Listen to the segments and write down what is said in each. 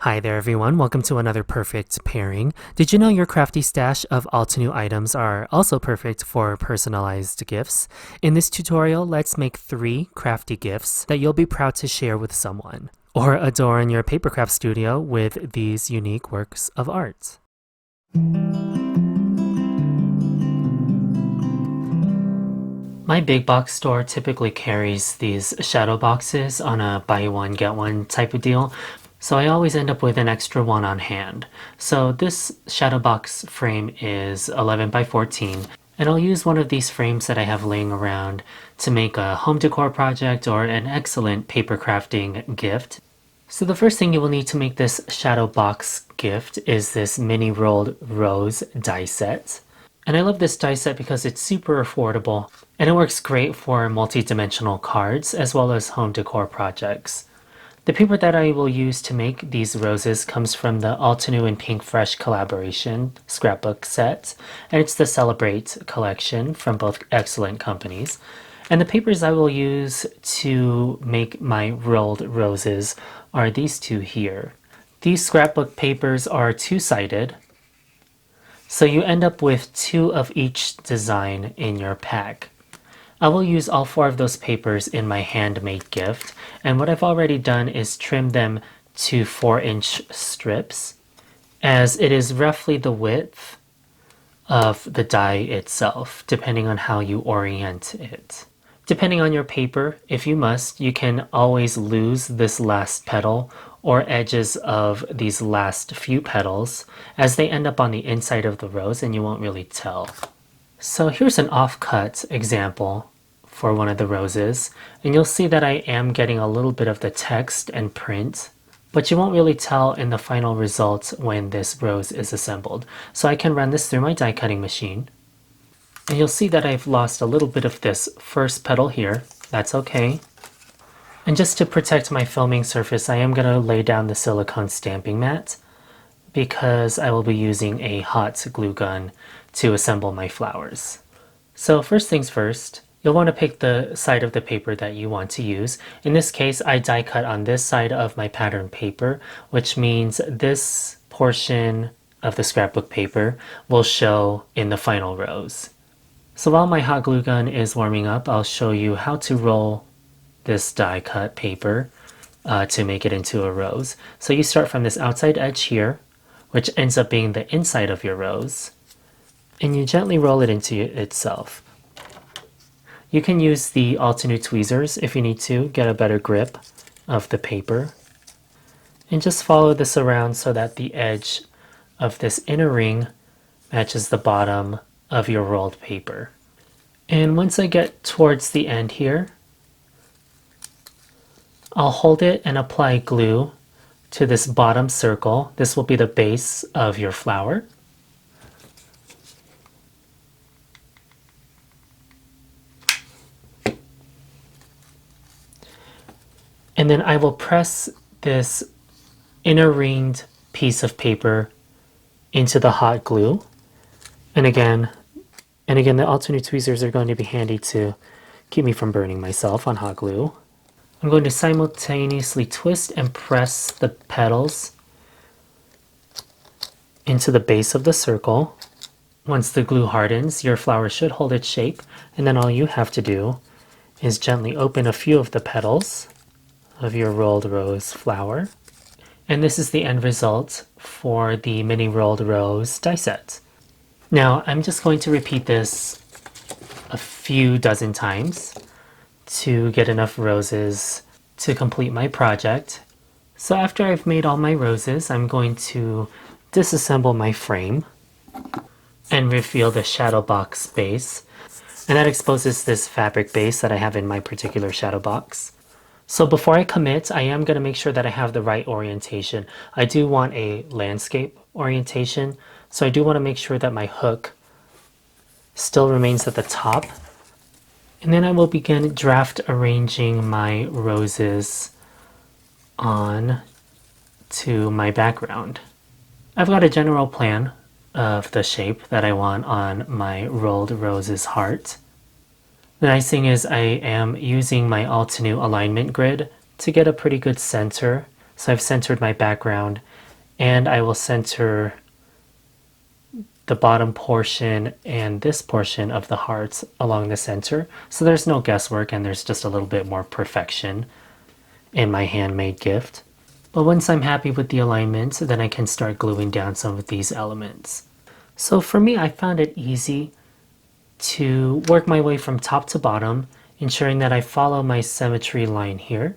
Hi there everyone, welcome to another perfect pairing. Did you know your crafty stash of Altenew items are also perfect for personalized gifts? In this tutorial, let's make 3 crafty gifts that you'll be proud to share with someone, or adorn your Papercraft studio with these unique works of art. My big box store typically carries these shadow boxes on a buy one get one type of deal, so I always end up with an extra one on hand. So this shadow box frame is 11 by 14, and I'll use one of these frames that I have laying around to make a home decor project or an excellent paper crafting gift. So the first thing you will need to make this shadow box gift is this mini rolled rose die set. And I love this die set because it's super affordable and it works great for multi-dimensional cards as well as home decor projects. The paper that I will use to make these roses comes from the Altenew and Pink Fresh collaboration scrapbook set, and it's the Celebrate collection from both excellent companies. And the papers I will use to make my rolled roses are these two here. These scrapbook papers are two-sided, so you end up with 2 of each design in your pack. I will use all 4 of those papers in my handmade gift, and what I've already done is trim them to 4-inch strips, as it is roughly the width of the die itself, depending on how you orient it. Depending on your paper, if you must, you can always lose this last petal or edges of these last few petals, as they end up on the inside of the rose and you won't really tell. So here's an offcut example for one of the roses, and you'll see that I am getting a little bit of the text and print, but you won't really tell in the final result when this rose is assembled. So I can run this through my die cutting machine, and you'll see that I've lost a little bit of this first petal here. That's okay. And just to protect my filming surface, I am going to lay down the silicone stamping mat because I will be using a hot glue gun to assemble my flowers. So first things first, you'll want to pick the side of the paper that you want to use. In this case, I die cut on this side of my pattern paper, which means this portion of the scrapbook paper will show in the final rows. So while my hot glue gun is warming up, I'll show you how to roll this die cut paper to make it into a rose. So you start from this outside edge here, which ends up being the inside of your rose, and you gently roll it into itself. You can use the Altenew tweezers if you need to get a better grip of the paper, and just follow this around so that the edge of this inner ring matches the bottom of your rolled paper. And once I get towards the end here, I'll hold it and apply glue to this bottom circle. This will be the base of your flower. And then I will press this inner ringed piece of paper into the hot glue. And again, the Altenew tweezers are going to be handy to keep me from burning myself on hot glue. I'm going to simultaneously twist and press the petals into the base of the circle. Once the glue hardens, your flower should hold its shape, and then all you have to do is gently open a few of the petals of your rolled rose flower. And this is the end result for the mini rolled rose die set. Now I'm just going to repeat this a few dozen times to get enough roses to complete my project. So after I've made all my roses, I'm going to disassemble my frame and reveal the shadow box base. And that exposes this fabric base that I have in my particular shadow box. So before I commit, I am going to make sure that I have the right orientation. I do want a landscape orientation, so I do want to make sure that my hook still remains at the top. And then I will begin draft arranging my roses on to my background. I've got a general plan of the shape that I want on my rolled roses heart. The nice thing is I am using my Altenew alignment grid to get a pretty good center So I've centered my background, and I will center the bottom portion and this portion of the hearts along the center. So there's no guesswork and there's just a little bit more perfection in my handmade gift. But once I'm happy with the alignment, then I can start gluing down some of these elements. So for me, I found it easy to work my way from top to bottom, ensuring that I follow my symmetry line here.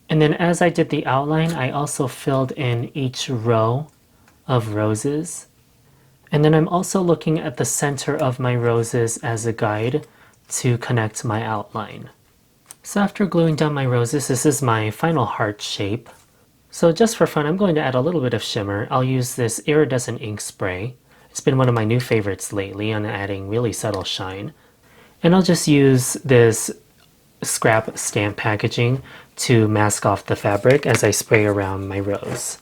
And then as I did the outline, I also filled in each row of roses. And then I'm also looking at the center of my roses as a guide to connect my outline. So after gluing down my roses, this is my final heart shape. So just for fun, I'm going to add a little bit of shimmer. I'll use this iridescent ink spray. It's been one of my new favorites lately on adding really subtle shine. And I'll just use this scrap stamp packaging to mask off the fabric as I spray around my rose.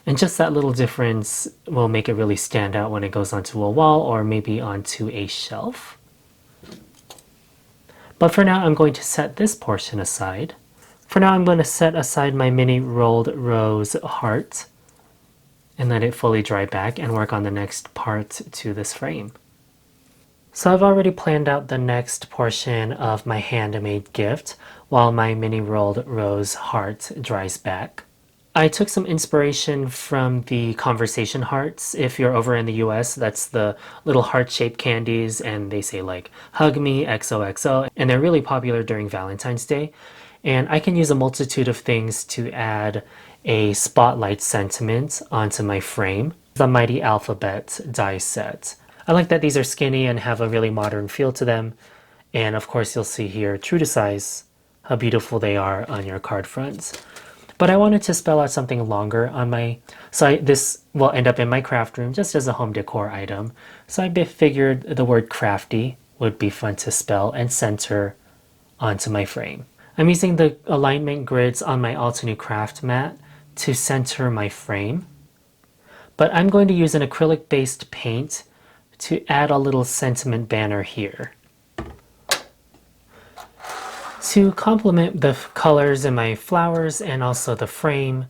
And just that little difference will make it really stand out when it goes onto a wall or maybe onto a shelf. But for now, I'm going to set this portion aside. For now, I'm going to set aside my mini rolled rose heart and let it fully dry back and work on the next part to this frame. So I've already planned out the next portion of my handmade gift while my mini rolled rose heart dries back. I took some inspiration from the conversation hearts. If you're over in the US, that's the little heart-shaped candies, and they say like, hug me, XOXO, and they're really popular during Valentine's Day. And I can use a multitude of things to add a spotlight sentiment onto my frame. The Mighty Alphabet die set. I like that these are skinny and have a really modern feel to them. And of course you'll see here, true to size, how beautiful they are on your card fronts. But I wanted to spell out something longer on my, this will end up in my craft room just as a home decor item. So I figured the word crafty would be fun to spell and center onto my frame. I'm using the alignment grids on my Altenew craft mat to center my frame. But I'm going to use an acrylic based paint to add a little sentiment banner here. To complement the colors in my flowers and also the frame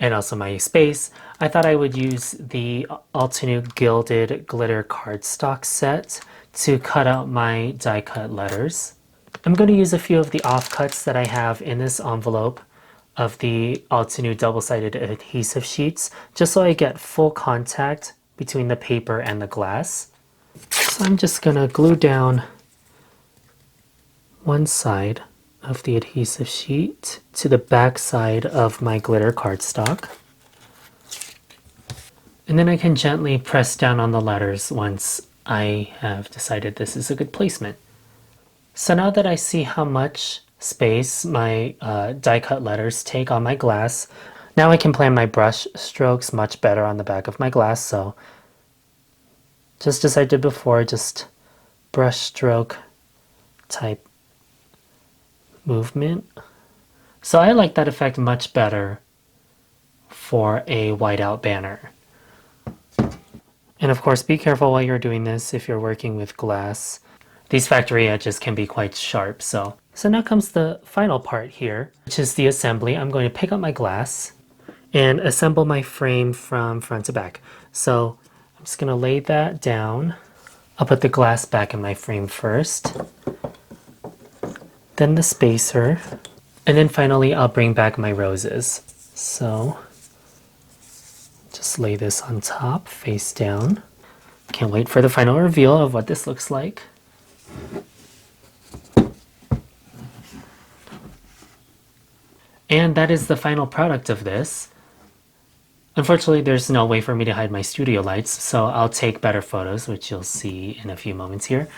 and also my space, I thought I would use the Altenew Gilded Glitter Cardstock Set to cut out my die cut letters. I'm going to use a few of the offcuts that I have in this envelope of the Altenew double-sided adhesive sheets, just so I get full contact between the paper and the glass. So I'm just going to glue down one side of the adhesive sheet to the back side of my glitter cardstock. And then I can gently press down on the letters once I have decided this is a good placement. So now that I see how much space my die cut letters take on my glass, now I can plan my brush strokes much better on the back of my glass. So just as I did before, just brush stroke type movement. So I like that effect much better for a whiteout banner. And of course, be careful while you're doing this if you're working with glass. These factory edges can be quite sharp. So now comes the final part here, which is the assembly. I'm going to pick up my glass and assemble my frame from front to back. So I'm just going to lay that down. I'll put the glass back in my frame first, then the spacer, and then finally I'll bring back my roses. So just lay this on top, face down. Can't wait for the final reveal of what this looks like. And that is the final product of this. Unfortunately, there's no way for me to hide my studio lights, so I'll take better photos, which you'll see in a few moments here.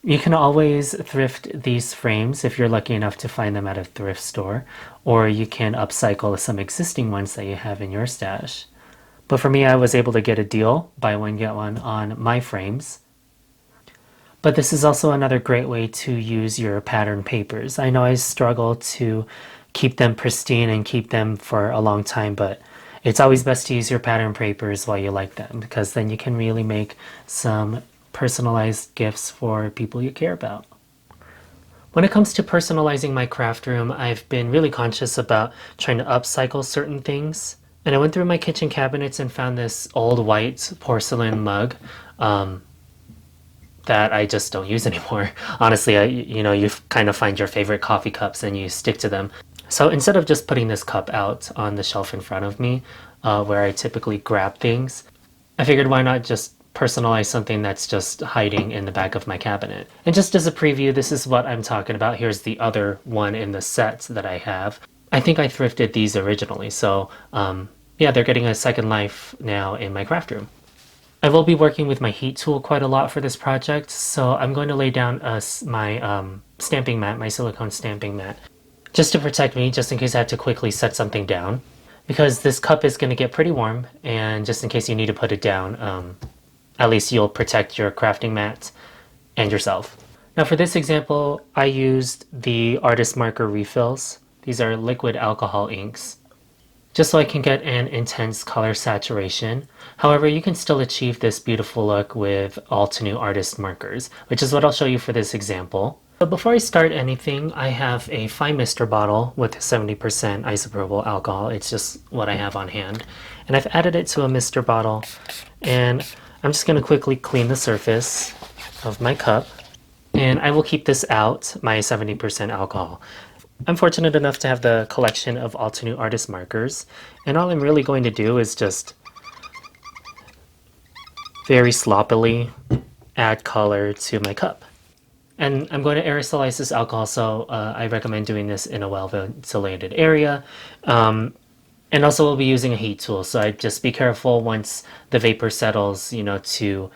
You can always thrift these frames if you're lucky enough to find them at a thrift store, or you can upcycle some existing ones that you have in your stash. But for me, I was able to get a deal, buy one, get one on my frames. But this is also another great way to use your pattern papers. I know I struggle to keep them pristine and keep them for a long time, but it's always best to use your pattern papers while you like them, because then you can really make some personalized gifts for people you care about. When it comes to personalizing my craft room, I've been really conscious about trying to upcycle certain things. And I went through my kitchen cabinets and found this old white porcelain mug that I just don't use anymore. Honestly, you kind of find your favorite coffee cups and you stick to them. So instead of just putting this cup out on the shelf in front of me, where I typically grab things, I figured why not just personalize something that's just hiding in the back of my cabinet. And just as a preview, this is what I'm talking about. Here's the other one in the set that I have. I think I thrifted these originally, so yeah, they're getting a second life now in my craft room. I will be working with my heat tool quite a lot for this project, so I'm going to lay down my stamping mat, my silicone stamping mat, just to protect me, just in case I have to quickly set something down. Because this cup is going to get pretty warm, and just in case you need to put it down, at least you'll protect your crafting mat and yourself. Now for this example, I used the artist marker refills. These are liquid alcohol inks, just so I can get an intense color saturation. However, you can still achieve this beautiful look with Altenew artist markers, which is what I'll show you for this example. But before I start anything, I have a fine mister bottle with 70% isopropyl alcohol. It's just what I have on hand. And I've added it to a mister bottle, and I'm just going to quickly clean the surface of my cup. And I will keep this out, my 70% alcohol. I'm fortunate enough to have the collection of Altenew artist markers, and all I'm really going to do is just very sloppily add color to my cup. And I'm going to aerosolize this alcohol, so I recommend doing this in a well-ventilated area. And also we'll be using a heat tool, so I'd just be careful once the vapor settles, to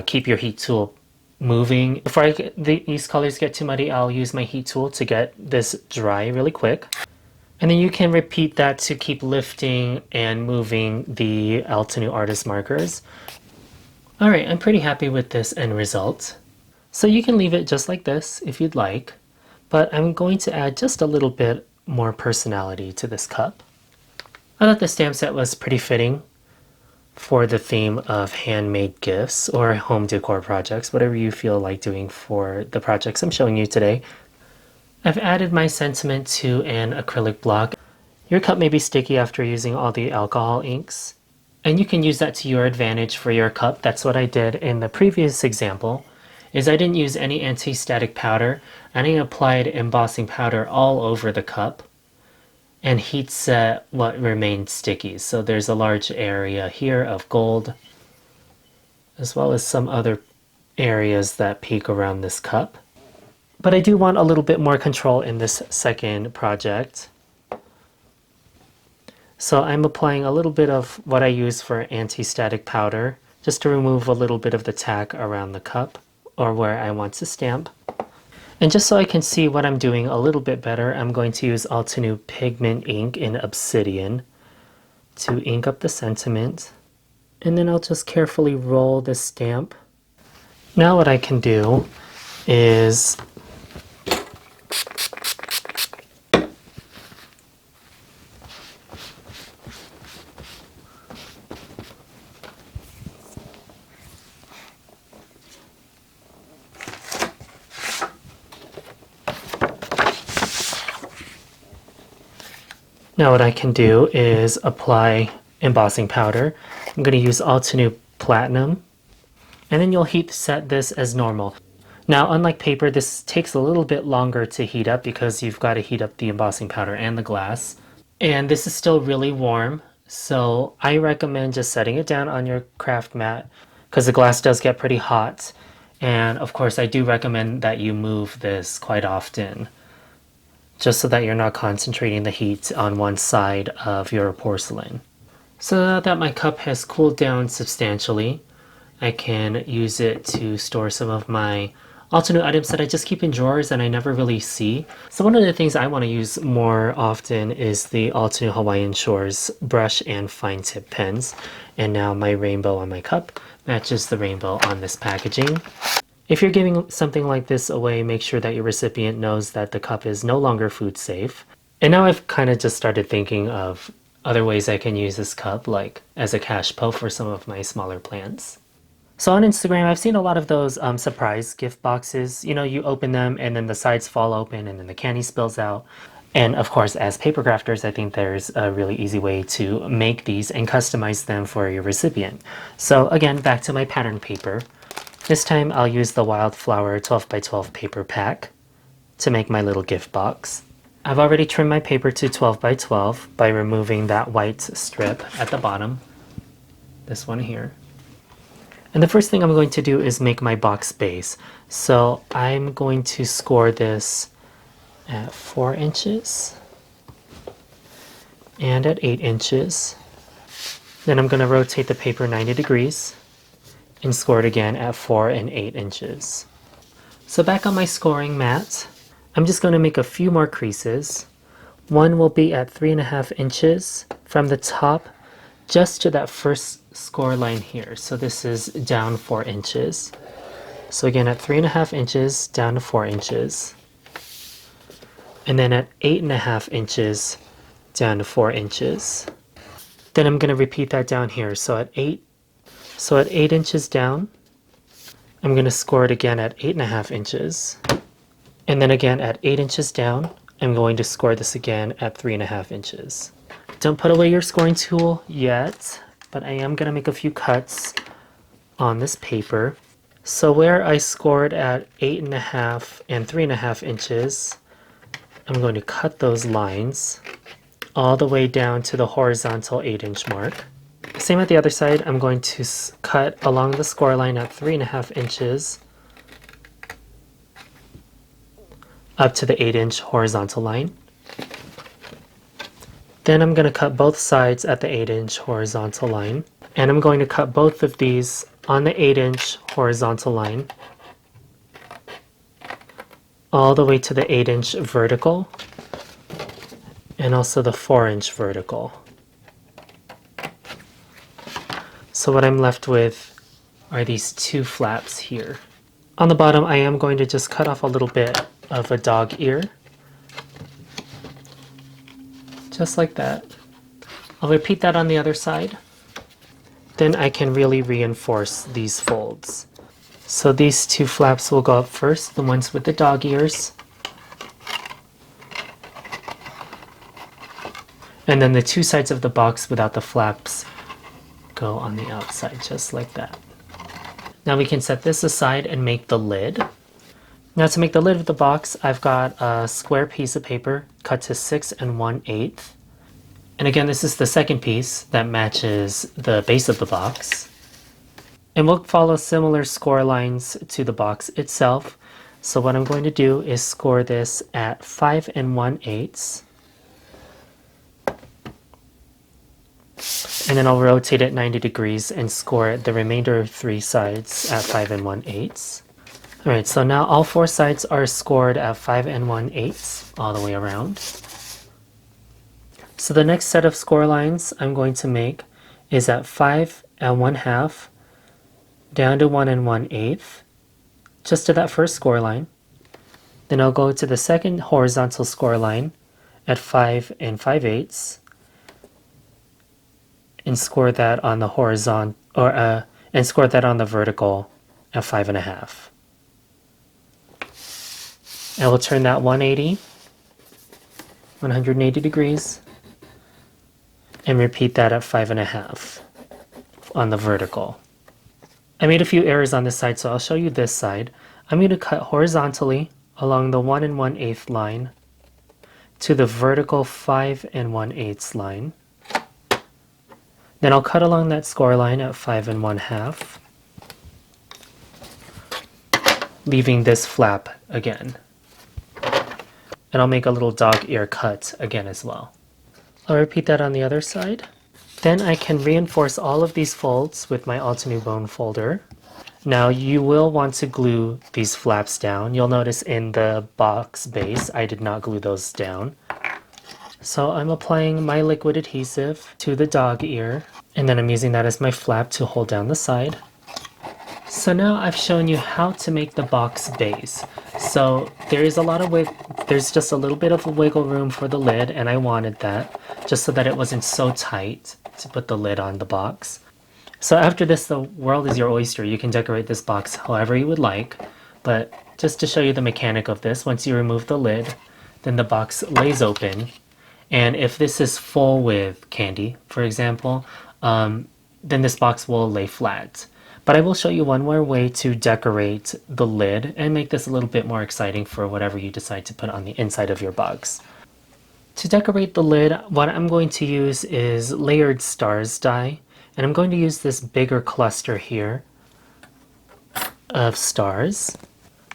keep your heat tool moving. Before these colors get too muddy, I'll use my heat tool to get this dry really quick. And then you can repeat that to keep lifting and moving the Altenew artist markers. Alright, I'm pretty happy with this end result. So you can leave it just like this if you'd like, but I'm going to add just a little bit more personality to this cup. I thought the stamp set was pretty fitting for the theme of handmade gifts or home decor projects, whatever you feel like doing for the projects I'm showing you today. I've added my sentiment to an acrylic block. Your cup may be sticky after using all the alcohol inks, and you can use that to your advantage for your cup. That's what I did in the previous example. Is I didn't use any anti-static powder, and I applied embossing powder all over the cup and heat set what remained sticky. So there's a large area here of gold, as well as some other areas that peek around this cup. But I do want a little bit more control in this second project. So I'm applying a little bit of what I use for anti-static powder, just to remove a little bit of the tack around the cup, or where I want to stamp. And just so I can see what I'm doing a little bit better, I'm going to use Altenew Pigment Ink in Obsidian to ink up the sentiment. And then I'll just carefully roll the stamp. Now what I can do is apply embossing powder. I'm going to use Altenew Platinum, and then you'll heat set this as normal. Now, unlike paper, this takes a little bit longer to heat up because you've got to heat up the embossing powder and the glass. And this is still really warm, so I recommend just setting it down on your craft mat because the glass does get pretty hot. And of course, I do recommend that you move this quite often, just so that you're not concentrating the heat on one side of your porcelain. So now that my cup has cooled down substantially, I can use it to store some of my Altenew items that I just keep in drawers and I never really see. So one of the things I want to use more often is the Altenew Hawaiian Shores brush and fine tip pens. And now my rainbow on my cup matches the rainbow on this packaging. If you're giving something like this away, make sure that your recipient knows that the cup is no longer food safe. And now I've kind of just started thinking of other ways I can use this cup, like as a cash po for some of my smaller plants. So on Instagram, I've seen a lot of those surprise gift boxes. You know, you open them and then the sides fall open and then the candy spills out. And of course, as paper crafters, I think there's a really easy way to make these and customize them for your recipient. So again, back to my pattern paper. This time I'll use the Wildflower 12 by 12 paper pack to make my little gift box. I've already trimmed my paper to 12 by 12 by removing that white strip at the bottom, this one here. And the first thing I'm going to do is make my box base. So I'm going to score this at 4 inches and at 8 inches. Then I'm going to rotate the paper 90 degrees and score it again at 4 and 8 inches. So back on my scoring mat, I'm just going to make a few more creases. One will be at 3.5 inches from the top just to that first score line here. So this is down 4 inches. So again, at 3.5 inches down to 4 inches. And then at 8.5 inches down to 4 inches. Then I'm going to repeat that down here. So at 8 inches down, I'm going to score it again at 8.5 inches. And then again at 8 inches down, I'm going to score this again at 3.5 inches. Don't put away your scoring tool yet, but I am going to make a few cuts on this paper. So where I scored at 8.5 and 3.5 inches, I'm going to cut those lines all the way down to the horizontal 8-inch mark. Same at the other side, I'm going to cut along the score line at 3.5 inches up to the 8-inch horizontal line. Then I'm going to cut both sides at the 8-inch horizontal line. And I'm going to cut both of these on the 8-inch horizontal line all the way to the 8-inch vertical and also the 4-inch vertical. So what I'm left with are these two flaps here. On the bottom, I am going to just cut off a little bit of a dog ear, just like that. I'll repeat that on the other side. Then I can really reinforce these folds. So these two flaps will go up first, the ones with the dog ears. And then the two sides of the box without the flaps go on the outside, just like that. Now we can set this aside and make the lid. Now to make the lid of the box, I've got a square piece of paper cut to 6 1/8. And again, this is the second piece that matches the base of the box. And we'll follow similar score lines to the box itself. So what I'm going to do is score this at 5 1/8. And then I'll rotate it 90 degrees and score the remainder of 3 sides at 5 1/8. Alright, so now all 4 sides are scored at 5 1/8 all the way around. So the next set of score lines I'm going to make is at 5 1/2 down to 1 1/8, just to that first score line. Then I'll go to the second horizontal score line at 5 5/8 and score that on the horizontal and score that on the vertical at 5 1/2. I will turn that 180 degrees, and repeat that at 5 1/2 on the vertical. I made a few errors on this side, so I'll show you this side. I'm going to cut horizontally along the 1 1/8 line to the vertical 5 1/8 line. Then I'll cut along that score line at 5 1/2, leaving this flap again. And I'll make a little dog ear cut again as well. I'll repeat that on the other side. Then I can reinforce all of these folds with my Altenew bone folder. Now you will want to glue these flaps down. You'll notice in the box base I did not glue those down. So I'm applying my liquid adhesive to the dog ear, and then I'm using that as my flap to hold down the side. So now I've shown you how to make the box base. So there's just a little bit of wiggle room for the lid, and I wanted that just so that it wasn't so tight to put the lid on the box. So after this, the world is your oyster. You can decorate this box however you would like. But just to show you the mechanic of this, once you remove the lid, then the box lays open. And if this is full with candy, for example, then this box will lay flat. But I will show you one more way to decorate the lid and make this a little bit more exciting for whatever you decide to put on the inside of your box. To decorate the lid, what I'm going to use is layered stars die. And I'm going to use this bigger cluster here of stars.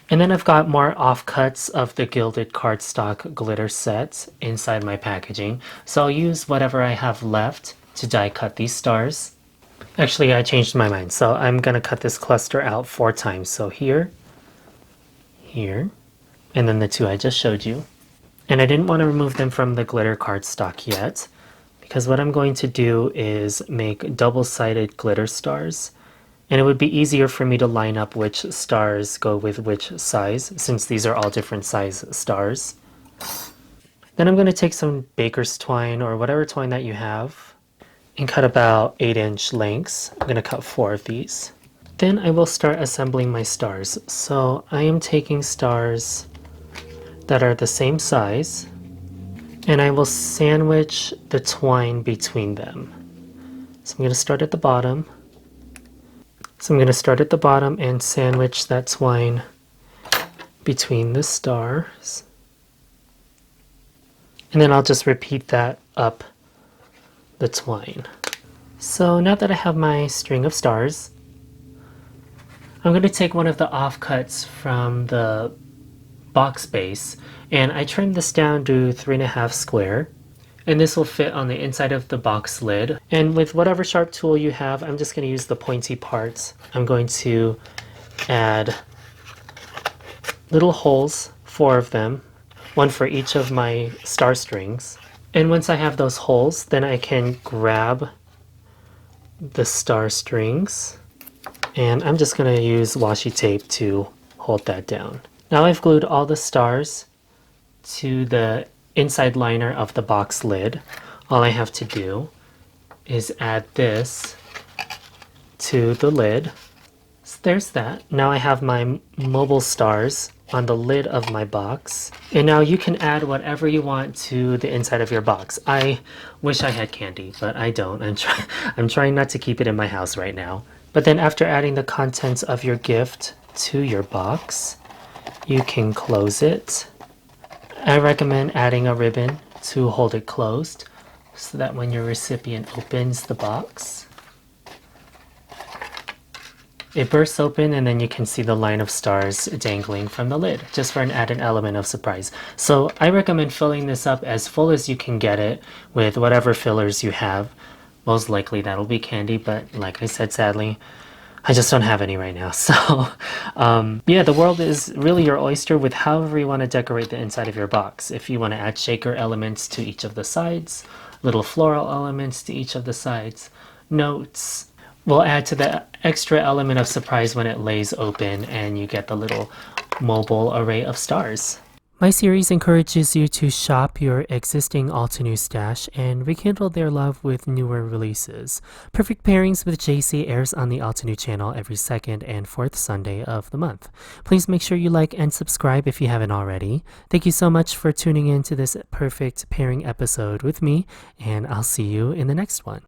And then I've got more offcuts of the Gilded Cardstock glitter set inside my packaging. So I'll use whatever I have left to die cut these stars. Actually, I changed my mind. So I'm going to cut this cluster out 4 times. So here, here, and then the 2 I just showed you. And I didn't want to remove them from the glitter cardstock yet, because what I'm going to do is make double-sided glitter stars. And it would be easier for me to line up which stars go with which size, since these are all different size stars. Then I'm going to take some baker's twine or whatever twine that you have and cut about 8-inch lengths. I'm going to cut 4 of these. Then I will start assembling my stars. So I am taking stars that are the same size, and I will sandwich the twine between them. So I'm going to start at the bottom. And sandwich that twine between the stars. And then I'll just repeat that up the twine. So now that I have my string of stars, I'm going to take one of the offcuts from the box base, and I trimmed this down to 3.5 square. And this will fit on the inside of the box lid. And with whatever sharp tool you have, I'm just going to use the pointy parts. I'm going to add little holes, 4 of them, 1 for each of my star strings. And once I have those holes, then I can grab the star strings. And I'm just going to use washi tape to hold that down. Now I've glued all the stars to the inside liner of the box lid. All I have to do is add this to the lid. So there's that. Now I have my mobile stars on the lid of my box. And now you can add whatever you want to the inside of your box. I wish I had candy, but I don't. I'm trying not to keep it in my house right now. But then after adding the contents of your gift to your box, you can close it. I recommend adding a ribbon to hold it closed so that when your recipient opens the box, it bursts open and then you can see the line of stars dangling from the lid, just for an added element of surprise. So I recommend filling this up as full as you can get it with whatever fillers you have. Most likely that'll be candy, but like I said, sadly, I just don't have any right now. So yeah, the world is really your oyster with however you want to decorate the inside of your box. If you want to add shaker elements to each of the sides, little floral elements to each of the sides, notes will add to the extra element of surprise when it lays open and you get the little mobile array of stars. My series encourages you to shop your existing Altenew stash and rekindle their love with newer releases. Perfect Pairings with Jaycee airs on the Altenew channel every 2nd and 4th Sunday of the month. Please make sure you like and subscribe if you haven't already. Thank you so much for tuning in to this perfect pairing episode with me, and I'll see you in the next one.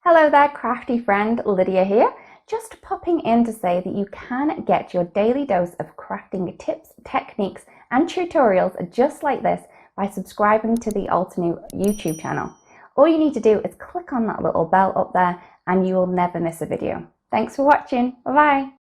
Hello there, crafty friend, Lydia here. Just popping in to say that you can get your daily dose of crafting tips, techniques, and tutorials just like this by subscribing to the Altenew YouTube channel. All you need to do is click on that little bell up there and you will never miss a video. Thanks for watching. Bye bye.